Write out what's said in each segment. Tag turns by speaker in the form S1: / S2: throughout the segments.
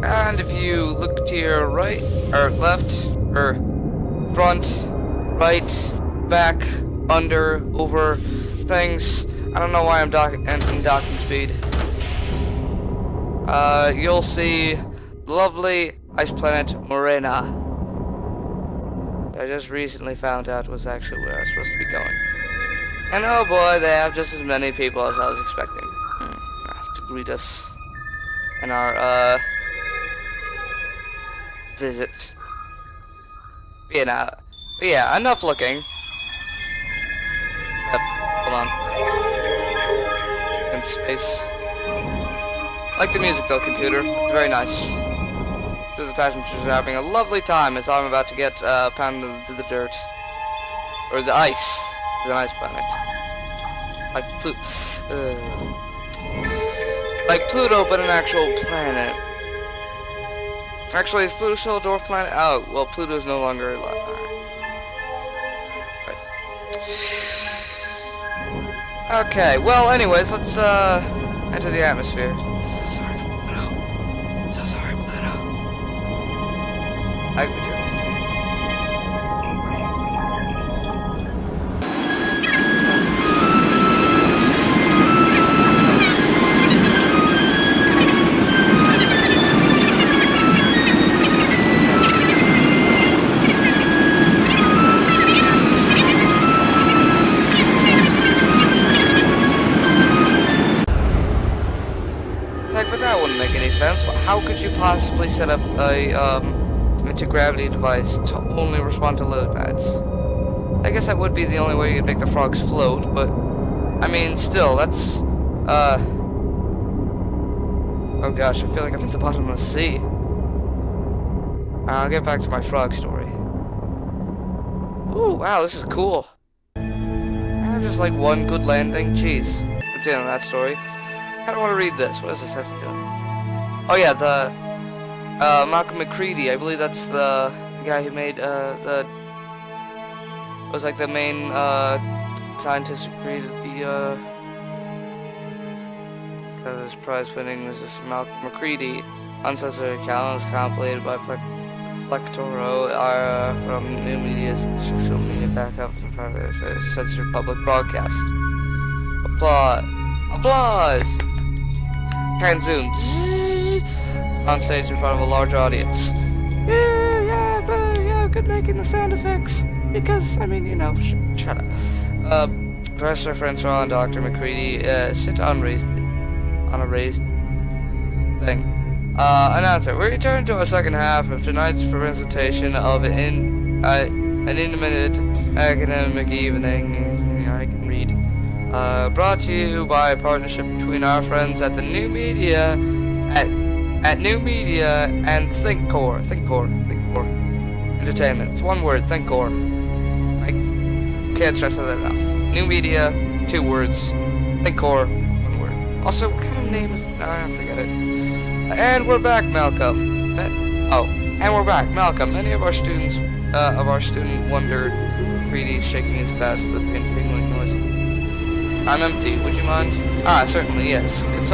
S1: And if you look to your right, or left, or front, right, back, under, over, things. I don't know why I'm in docking speed. You'll see lovely ice planet Morena. I just recently found out was actually where I was supposed to be going. And oh boy, they have just as many people as I was expecting to greet us in our visit. But yeah, enough looking. Hold on. In space. I like the music though, computer. It's very nice. So the passengers are having a lovely time as I'm about to get pounded into the dirt. Or the ice. It's an ice planet. Like Pluto, but an actual planet. Actually, is Pluto still a dwarf planet? Oh, well, Pluto is no longer alive. Right. Okay, well, anyways, let's enter the atmosphere. So sorry for Pluto. So sorry, Pluto. I could do this to you. But that wouldn't make any sense. How could you possibly set up a anti-gravity device to only respond to load pads? I guess that would be the only way you'd make the frogs float, but I mean, still, that's oh gosh, I feel like I'm at the bottom of the sea. I'll get back to my frog story. Ooh, wow, this is cool. Just like one good landing. Jeez. That's the end of that story. I don't want to read this. What does this have to do? Oh yeah, the Malcolm McCready. I believe that's the guy who made was like the main scientist who created the this prize winning was this Malcolm McCready. Uncensored account was compilated by Plectoro from New Media's social media backup and private censored public broadcast. Applause. Applause. Pan zooms on stage in front of a large audience. Yeah, good making the sound effects. Because, I mean, you know, shut up. Professor Francois and Dr. McCready sit on a raised thing. Announcer, we return to our second half of tonight's presentation of an intimate academic evening. I can read. Brought to you by a partnership between our friends at the New Media, at New Media and ThinkCore Entertainment. It's one word, ThinkCore. I can't stress that enough. New Media, 2 words. ThinkCore, 1 word. Also, what kind of name is? I forget it. And we're back, Malcolm. And we're back, Malcolm. Many of our students, student wondered. Greedy shaking his glass with a faint tingling noise. I'm empty, would you mind? Ah, certainly, yes. Could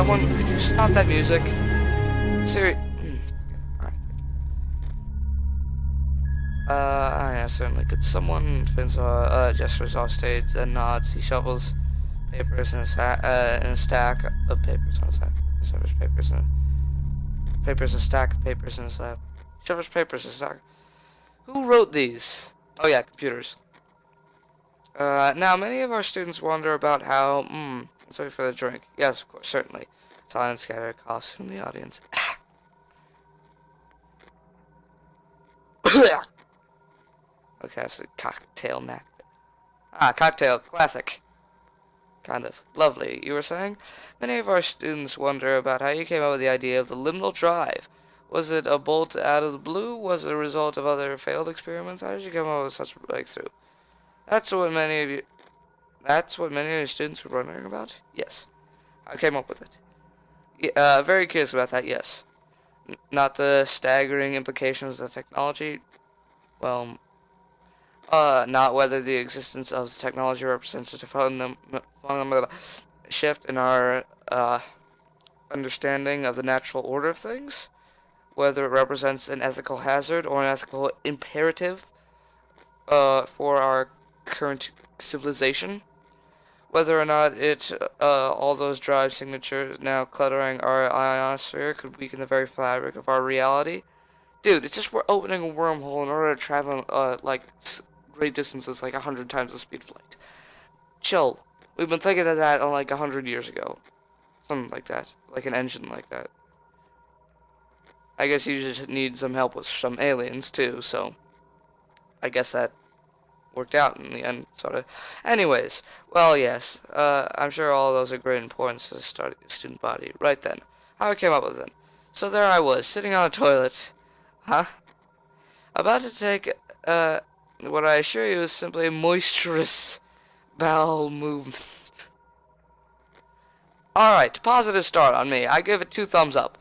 S1: you stop that music? Yeah, certainly. Could someone, Finsaw, gestures off stage, then nods. He shovels papers in a stack of papers on his lap. Shovels papers in a stack of papers in his lap. Shovels papers in a stack. Who wrote these? Oh yeah, computers. Now, many of our students wonder about how, sorry for the drink. Yes, of course, certainly. Silent scattered coughs from the audience. Okay, that's a cocktail nap. Ah, cocktail, classic. Kind of. Lovely, you were saying? Many of our students wonder about how you came up with the idea of the liminal drive. Was it a bolt out of the blue? Was it a result of other failed experiments? How did you come up with such a breakthrough? That's what many of your students were wondering about? Yes. I came up with it. Very curious about that, yes. Not the staggering implications of technology. Well, not whether the existence of the technology represents a fundamental shift in our understanding of the natural order of things. whether it represents an ethical hazard or an ethical imperative for our current civilization. Whether or not all those drive signatures now cluttering our ionosphere could weaken the very fabric of our reality. Dude, it's just we're opening a wormhole in order to travel, great distances, like 100 times the speed of light. Chill. We've been thinking of that like 100 years ago. Something like that. Like an engine like that. I guess you just need some help with some aliens, too, so I guess that worked out in the end, sort of. Anyways, well, yes, I'm sure all those are great importance to the student body. Right then, how I came up with it. So there I was, sitting on a toilet, about to take, what I assure you is simply a moisturous bowel movement. Alright, positive start on me. I give it 2 thumbs up.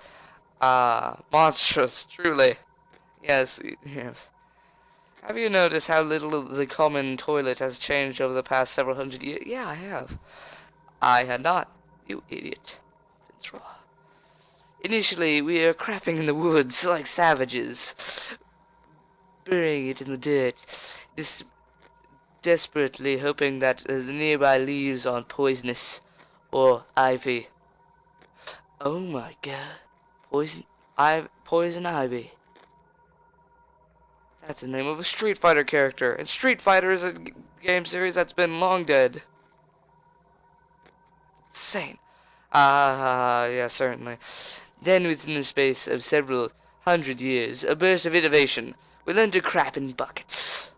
S1: Monstrous, truly. Yes, yes. Have you noticed how little the common toilet has changed over the past several hundred years? Yeah, I have. I had not. You idiot. That's raw. Initially, we were crapping in the woods like savages, burying it in the dirt, desperately hoping that the nearby leaves aren't poisonous or ivy. Oh my god. Poison ivy. That's the name of a Street Fighter character, and Street Fighter is a game series that's been long dead. Insane. Yeah, certainly. Then, within the space of several hundred years, a burst of innovation. We learned to crap in buckets.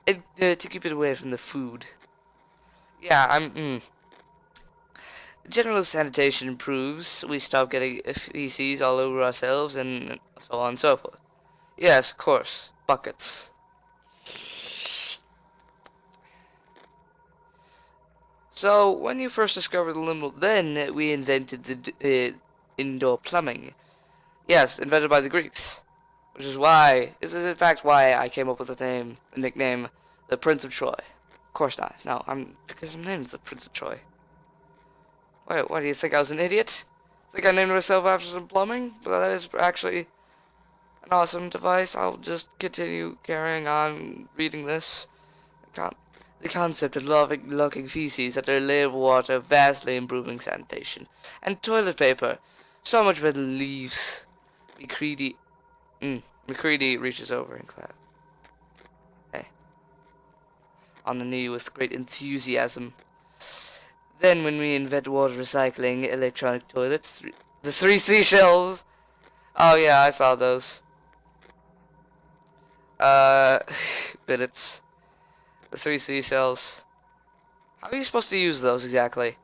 S1: And, to keep it away from the food. Yeah, General sanitation improves. We stop getting feces all over ourselves, and so on and so forth. Yes, of course. Buckets. So, when you first discovered the liminal, then we invented the indoor plumbing. Yes, invented by the Greeks. Which is in fact why I came up with the nickname, the Prince of Troy. Of course not. No, because I'm named the Prince of Troy. Wait, what, do you think I was an idiot? Think I named myself after some plumbing? But that is actually an awesome device. I'll just continue carrying on reading this. The concept of locking feces under a layer of water, vastly improving sanitation. And toilet paper. So much better than leaves. McCready reaches over and claps. Hey. On the knee with great enthusiasm. Then when we invent water recycling, electronic toilets, the 3 seashells. Oh yeah, I saw those. Bidets. The 3 seashells. How are you supposed to use those exactly?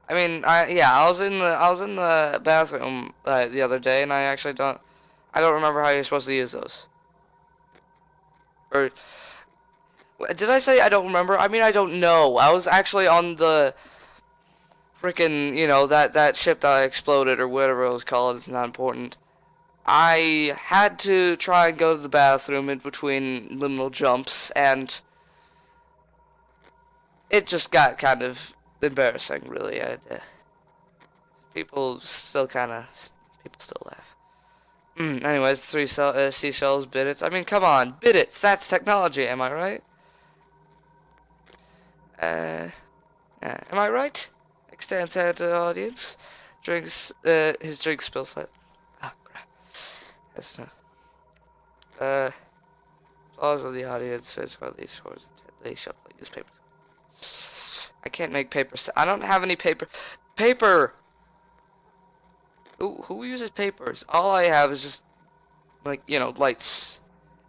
S1: I mean, I was in the bathroom the other day, and I don't remember how you're supposed to use those. Or did I say I don't remember? I mean, I don't know. I was actually on the frickin', that ship that exploded or whatever it was called. It's not important. I had to try and go to the bathroom in between liminal jumps, and it just got kind of embarrassing, really. People still laugh. Anyways, 3 seashells, bidets. I mean, come on, bidets. That's technology, am I right? Am I right? Extends head to the audience. His drink spills out. Ah, crap. That's no. Applause of the audience. They shuffling his papers. I can't make paper. I don't have any paper. Paper! Who uses papers? All I have is just, lights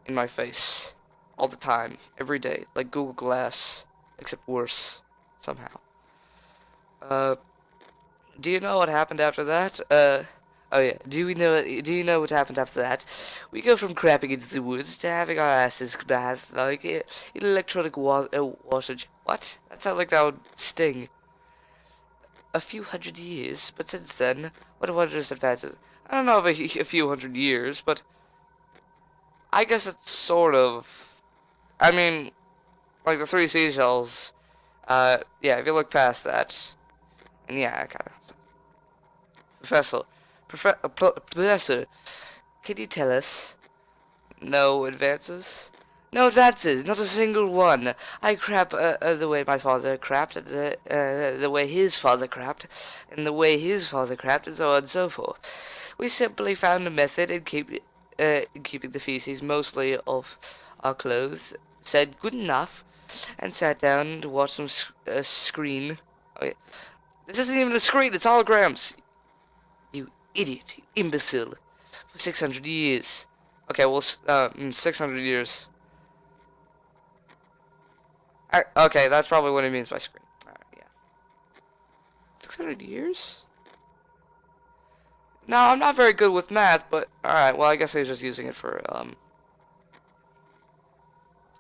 S1: in my face. All the time. Every day. Like Google Glass. Except worse. Somehow. Do you know what happened after that? Oh yeah. Do you know what happened after that? We go from crapping into the woods to having our asses bathed like in electronic water. What? That sounded like that would sting. A few hundred years, but since then, what wondrous advances? I don't know if a few hundred years, but I guess it's sort of. I mean, like the 3 seashells. Yeah, if you look past that, and yeah, kind of Professor, Professor, can you tell us? No advances? No advances, not a single one. I crap the way my father crapped, the way his father crapped, and the way his father crapped, and so on and so forth. We simply found a method in keeping the feces mostly off our clothes, said good enough, and sat down to watch some screen. Okay. This isn't even a screen, it's holograms. You idiot, you imbecile. For 600 years. Okay, well, 600 years. Okay, that's probably what he means by screen. Alright, yeah. 600 years? No, I'm not very good with math, but alright, well, I guess I was just using it for,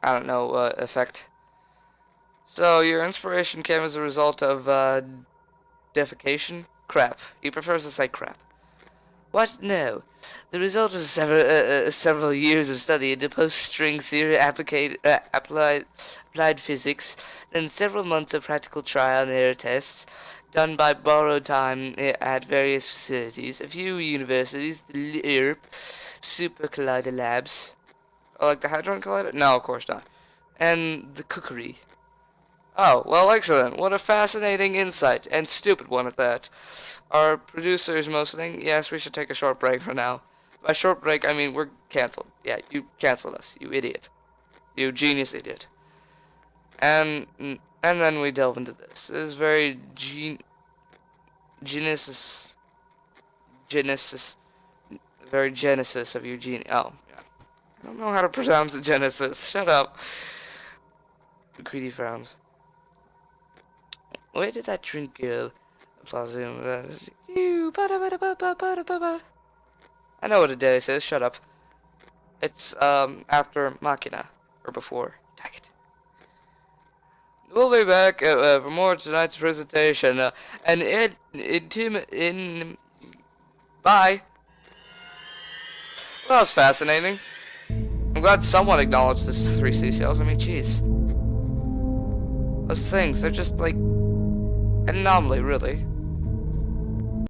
S1: I don't know, effect. So, your inspiration came as a result of, defecation? Crap. He prefers to say crap. What? No. The result was several years of study into post-string theory, applied physics, then several months of practical trial and error tests done by borrowed time at various facilities, a few universities, the LIRP, Super Collider Labs, or like the Hadron Collider? No, of course not. And the cookery. Oh, well, excellent. What a fascinating insight, and stupid one at that. Our producer is motioning. Yes, we should take a short break for now. By short break, I mean we're cancelled. Yeah, you canceled us, you idiot. You genius idiot. And then we delve into this. This is very Genesis, very Genesis of Eugene. Oh, yeah. I don't know how to pronounce Genesis. Shut up. Greedy frowns. Where did that drink go? Applause him. I know what a day is. Shut up. It's after Machina or before. Dang it. We'll be back for more tonight's presentation. Bye. Well, that was fascinating. I'm glad someone acknowledged this 3 seashells. I mean, jeez. Those things, they're just like an anomaly, really.